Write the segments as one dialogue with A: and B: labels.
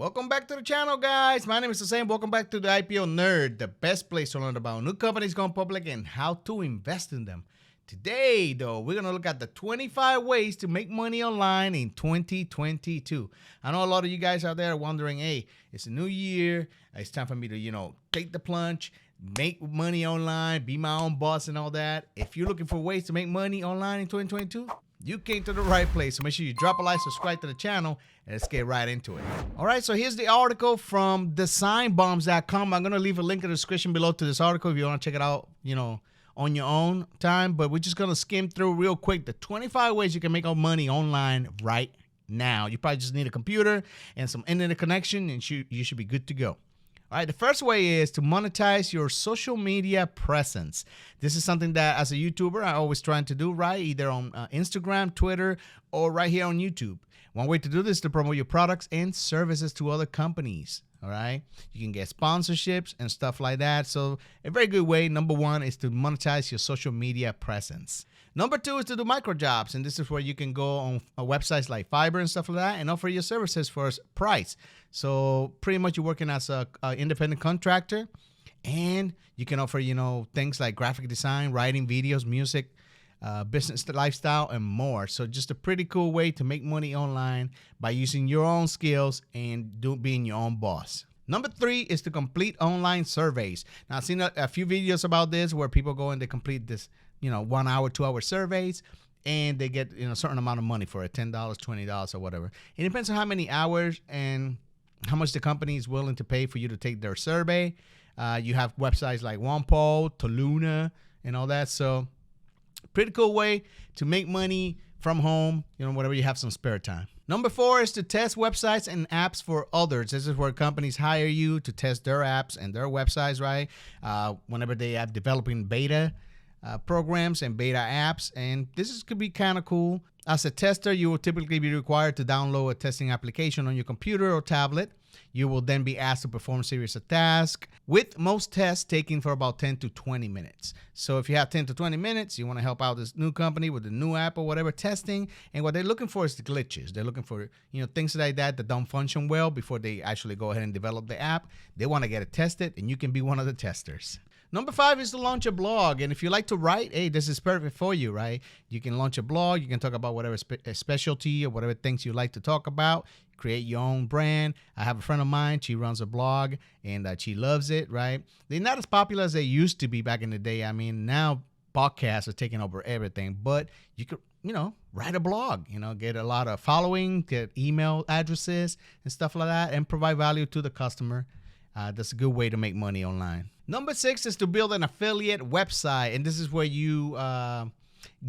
A: Welcome back to the channel, guys. My name is Hussein. Welcome back to the IPO Nerd, the best place to learn about new companies going public and how to invest in them. Today, though, we're going to look at the 25 ways to make money online in 2022. I know a lot of you guys out there are wondering, hey, it's a new year. It's time for me to, take the plunge, make money online, be my own boss and all that. If you're looking for ways to make money online in 2022, you came to the right place. So make sure you drop a like, subscribe to the channel, and let's get right into it. All right, so here's the article from designbombs.com. I'm going to leave a link in the description below to this article if you want to check it out, on your own time. But we're just going to skim through real quick the 25 ways you can make money online right now. You probably just need a computer and some internet connection, and you should be good to go. All right, the first way is to monetize your social media presence. This is something that as a YouTuber, I always trying to do, right? Either on Instagram, Twitter, or right here on YouTube. One way to do this is to promote your products and services to other companies. All right, you can get sponsorships and stuff like that. So a very good way, number one, is to monetize your social media presence. Number two is to do micro jobs, and this is where you can go on websites like Fiverr and stuff like that and offer your services for a price. So pretty much you're working as a independent contractor, and you can offer, things like graphic design, writing, videos, music, business, lifestyle, and more. So just a pretty cool way to make money online by using your own skills and being your own boss. Number three is to complete online surveys. Now, I've seen a few videos about this where people go and they complete this, 1 hour, 2 hour surveys, and they get, a certain amount of money for it, $10, $20 or whatever. It depends on how many hours and how much the company is willing to pay for you to take their survey. You have websites like OnePoll, Toluna, and all that. So pretty cool way to make money from home, whenever you have some spare time. Number four is to test websites and apps for others. This is where companies hire you to test their apps and their websites, right? Whenever they have developing beta programs and beta apps. And could be kind of cool. As a tester, you will typically be required to download a testing application on your computer or tablet. You will then be asked to perform a series of tasks, with most tests taking for about 10 to 20 minutes. So if you have 10 to 20 minutes, you want to help out this new company with the new app or whatever testing. And what they're looking for is the glitches. They're looking for, things like that don't function well before they actually go ahead and develop the app. They want to get it tested, and you can be one of the testers. Number five is to launch a blog. And if you like to write, hey, this is perfect for you, right? You can launch a blog. You can talk about whatever specialty or whatever things you like to talk about. Create your own brand. I have a friend of mine. She runs a blog, and she loves it, right? They're not as popular as they used to be back in the day. I mean, now podcasts are taking over everything. But you could, write a blog, get a lot of following, get email addresses and stuff like that, and provide value to the customer. That's a good way to make money online. Number six is to build an affiliate website. And this is where you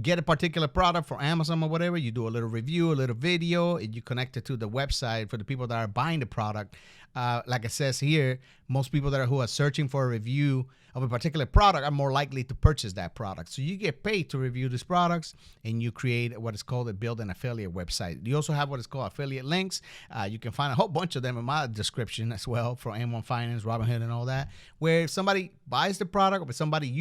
A: get a particular product for Amazon or whatever. You do a little review, a little video, and you connect it to the website for the people that are buying the product. Like it says here, most people who are searching for a review of a particular product are more likely to purchase that product. So you get paid to review these products, and you create what is called build an affiliate website. You also have what is called affiliate links. You can find a whole bunch of them in my description as well for M1 Finance, Robinhood, and all that, where if somebody buys the product or if somebody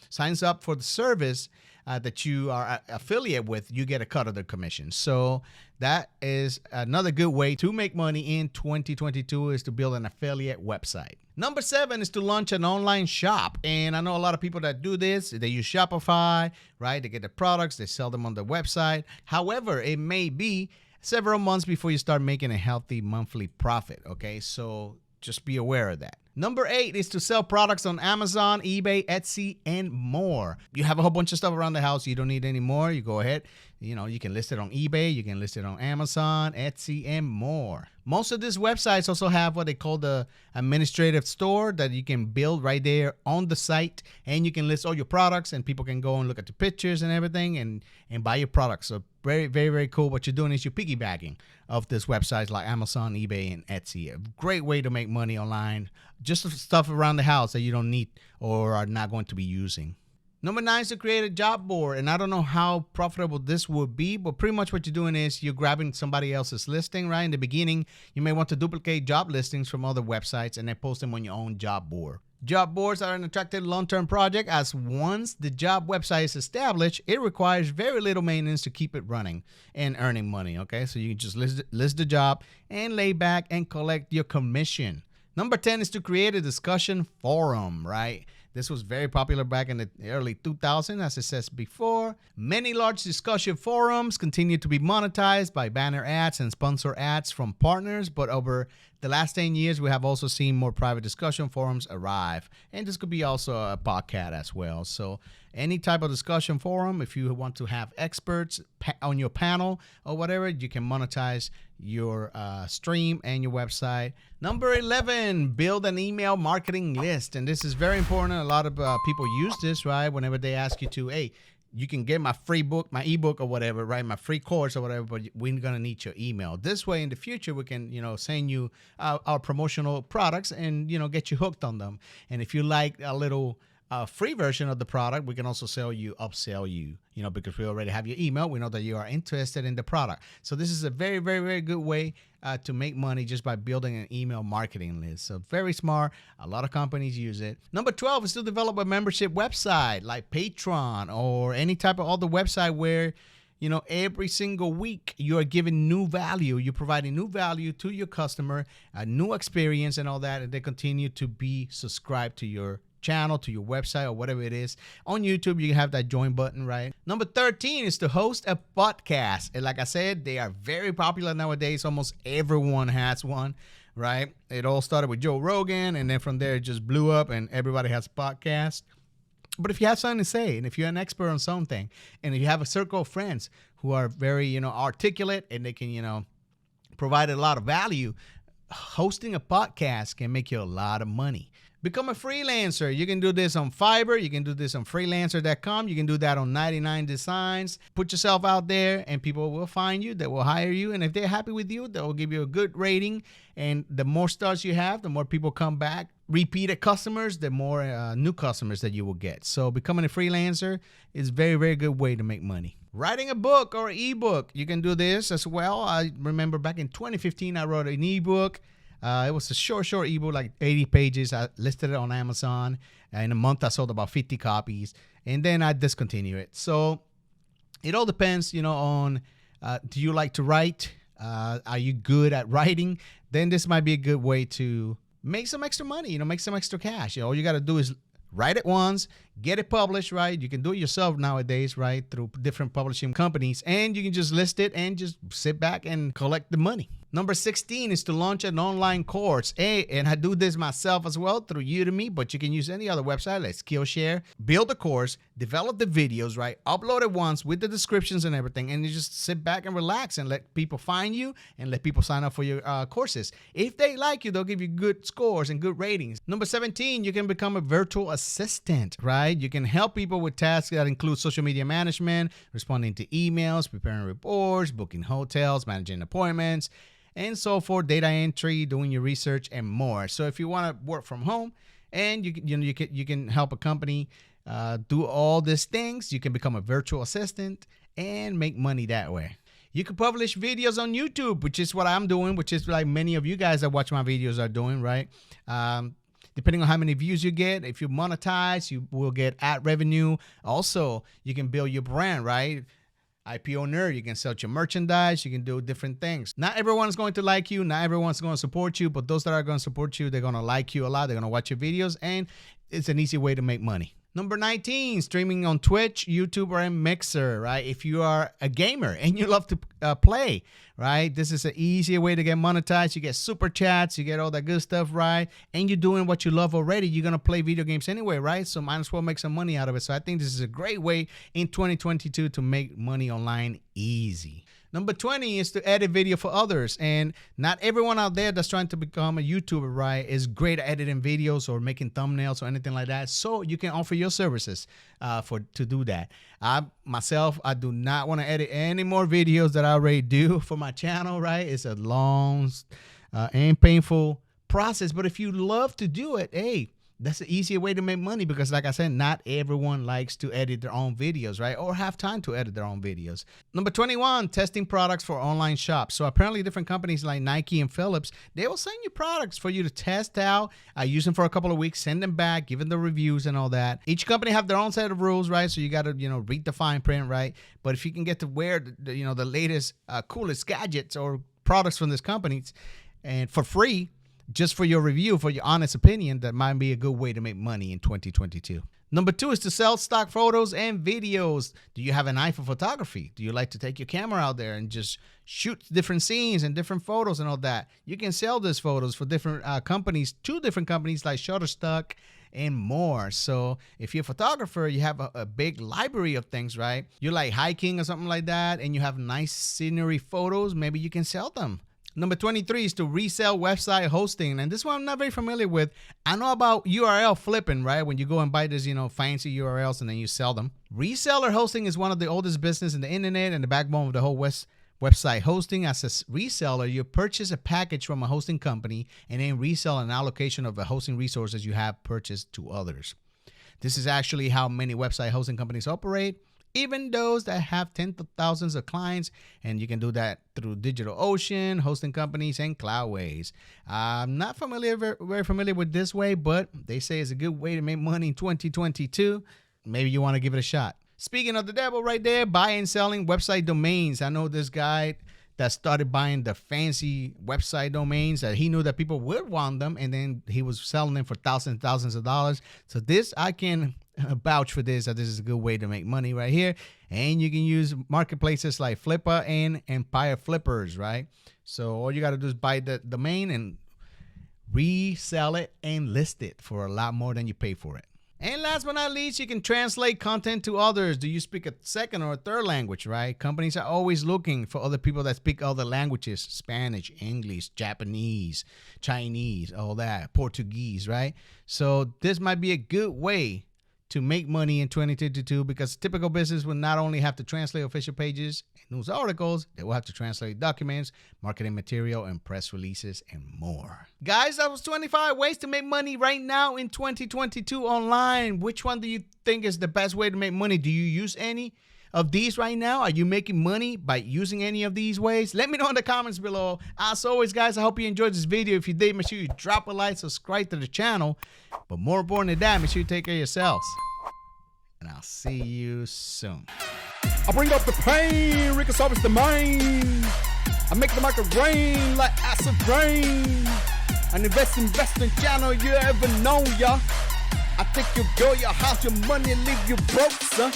A: signs up for the service that you are affiliate with, you get a cut of the commission. So that is another good way to make money in 2022 is to build an affiliate website. Number seven is to launch an online shop. And I know a lot of people that do this. They use Shopify, right? They get the products, they sell them on the website. However, it may be several months before you start making a healthy monthly profit, okay? So just be aware of that. Number eight is to sell products on Amazon, eBay, Etsy, and more. You have a whole bunch of stuff around the house you don't need anymore. You go ahead, you can list it on eBay, you can list it on Amazon, Etsy, and more. Most of these websites also have what they call the administrative store that you can build right there on the site, and you can list all your products, and people can go and look at the pictures and everything and buy your products. So very, very, very cool. What you're doing is you're piggybacking of these websites like Amazon, eBay, and Etsy. A great way to make money online. Just stuff around the house that you don't need or are not going to be using. Number nine is to create a job board. And I don't know how profitable this would be, but pretty much what you're doing is you're grabbing somebody else's listing, right? In the beginning, you may want to duplicate job listings from other websites and then post them on your own job board. Job boards are an attractive long-term project, as once the job website is established, it requires very little maintenance to keep it running and earning money. Okay, so you can just list the job and lay back and collect your commission. Number 10 is to create a discussion forum, right? This was very popular back in the early 2000s, as it says before. Many large discussion forums continue to be monetized by banner ads and sponsor ads from partners, but over the last 10 years, we have also seen more private discussion forums arrive. And this could be also a podcast as well. So any type of discussion forum, if you want to have experts on your panel or whatever, you can monetize your stream and your website. Number 11, build an email marketing list. And this is very important. A lot of people use this, right? Whenever they ask you to, hey, you can get my free book, my ebook or whatever, right? My free course or whatever, but we're going to need your email. This way in the future, we can, send you our promotional products and, get you hooked on them. And if you like a little free version of the product, we can also upsell you, because we already have your email. We know that you are interested in the product. So this is a very, very, very good way to make money just by building an email marketing list. So very smart. A lot of companies use it. Number 12 is to develop a membership website like Patreon or any type of other website where every single week you are giving new value. You're providing new value to your customer, a new experience and all that, and they continue to be subscribed to your channel, to your website, or whatever it is. On YouTube, you have that join button, right? Number 13 is to host a podcast. And like I said, they are very popular nowadays. Almost everyone has one, right? It all started with Joe Rogan, and then from there it just blew up and everybody has a podcast. But if you have something to say, and if you're an expert on something, and if you have a circle of friends who are very, articulate, and they can, provide a lot of value, hosting a podcast can make you a lot of money. Become a freelancer. You can do this on Fiverr. You can do this on freelancer.com. You can do that on 99 Designs. Put yourself out there and people will find you. They will hire you. And if they're happy with you, they will give you a good rating. And the more stars you have, the more people come back. Repeated customers, the more new customers that you will get. So becoming a freelancer is a very, very good way to make money. Writing a book or ebook. You can do this as well. I remember back in 2015, I wrote an ebook. It was a short ebook, like 80 pages. I listed it on Amazon. In a month, I sold about 50 copies. And then I discontinued it. So it all depends, on do you like to write? Are you good at writing? Then this might be a good way to make some extra money, make some extra cash. All you got to do is write it once, get it published, right? You can do it yourself nowadays, right? Through different publishing companies. And you can just list it and just sit back and collect the money. Number 16 is to launch an online course. And I do this myself as well through Udemy, but you can use any other website like Skillshare. Build a course, develop the videos, right? Upload it once with the descriptions and everything, and you just sit back and relax and let people find you and let people sign up for your courses. If they like you, they'll give you good scores and good ratings. Number 17, you can become a virtual assistant, right? You can help people with tasks that include social media management, responding to emails, preparing reports, booking hotels, managing appointments, and so forth, data entry, doing your research, and more. So if you want to work from home and you can help a company do all these things, you can become a virtual assistant and make money that way. You can publish videos on YouTube, which is what I'm doing, which is like many of you guys that watch my videos are doing, right? Depending on how many views you get, if you monetize, you will get ad revenue. Also, you can build your brand, right? IPO Nerd, you can sell your merchandise, you can do different things. Not everyone's going to like you, not everyone's going to support you, but those that are going to support you, they're going to like you a lot, they're going to watch your videos, and it's an easy way to make money. Number 19, streaming on Twitch, YouTube, or Mixer, right? If you are a gamer and you love to play, right? This is an easier way to get monetized. You get super chats, you get all that good stuff, right? And you're doing what you love already. You're going to play video games anyway, right? So might as well make some money out of it. So I think this is a great way in 2022 to make money online easy. Number 20 is to edit video for others. And not everyone out there that's trying to become a YouTuber, right, is great at editing videos or making thumbnails or anything like that. So you can offer your services to do that. I do not want to edit any more videos that I already do for my channel, right? It's a long and painful process. But if you love to do it, hey, That's an easier way to make money because, like I said, not everyone likes to edit their own videos, right? Or have time to edit their own videos. Number 21, testing products for online shops. So apparently different companies like Nike and Philips, they will send you products for you to test out, use them for a couple of weeks, send them back, give them the reviews and all that. Each company have their own set of rules, right? So you got to, read the fine print, right? But if you can get to wear the latest, coolest gadgets or products from these companies and for free, just for your review, for your honest opinion, that might be a good way to make money in 2022. Number 2 is to sell stock photos and videos. Do you have an eye for photography? Do you like to take your camera out there and just shoot different scenes and different photos and all that? You can sell these photos for different companies, 2 different companies like Shutterstock and more. So if you're a photographer, you have a big library of things, right? You like hiking or something like that, and you have nice scenery photos, maybe you can sell them. Number 23 is to resell website hosting. And this one I'm not very familiar with. I know about URL flipping, right? When you go and buy these, fancy URLs and then you sell them. Reseller hosting is one of the oldest business in the internet and the backbone of the whole website hosting. As a reseller, you purchase a package from a hosting company and then resell an allocation of the hosting resources you have purchased to others. This is actually how many website hosting companies operate, even those that have tens of thousands of clients, and you can do that through DigitalOcean, hosting companies, and Cloudways. I'm not very familiar with this way, but they say it's a good way to make money in 2022. Maybe you want to give it a shot. Speaking of the devil right there, buying and selling website domains. I know this guy that started buying the fancy website domains that he knew that people would want them, and then he was selling them for thousands of dollars. So this, I can vouch for this, that this is a good way to make money right here. And you can use marketplaces like Flippa and Empire Flippers, right? So all you got to do is buy the domain and resell it and list it for a lot more than you pay for it. And last but not least, you can translate content to others. Do you speak a second or a third language, right? Companies are always looking for other people that speak other languages: Spanish, English, Japanese, Chinese, all that, Portuguese, right? So this might be a good way to make money in 2022, because typical business will not only have to translate official pages and news articles, they will have to translate documents, marketing material, and press releases, and more. Guys, that was 25 ways to make money right now in 2022 online. Which one do you think is the best way to make money? Do you use any of these right now? Are you making money by using any of these ways? Let me know in the comments below. As always, guys, I hope you enjoyed this video. If you did, make sure you drop a like, subscribe to the channel. But more important than that, make sure you take care of yourselves. And I'll see you soon.
B: I bring up the pain, Rickosaurus the main. I make the market rain like acid rain. An investing channel you ever known, ya. I take your girl, your house, your money, leave you broke, son.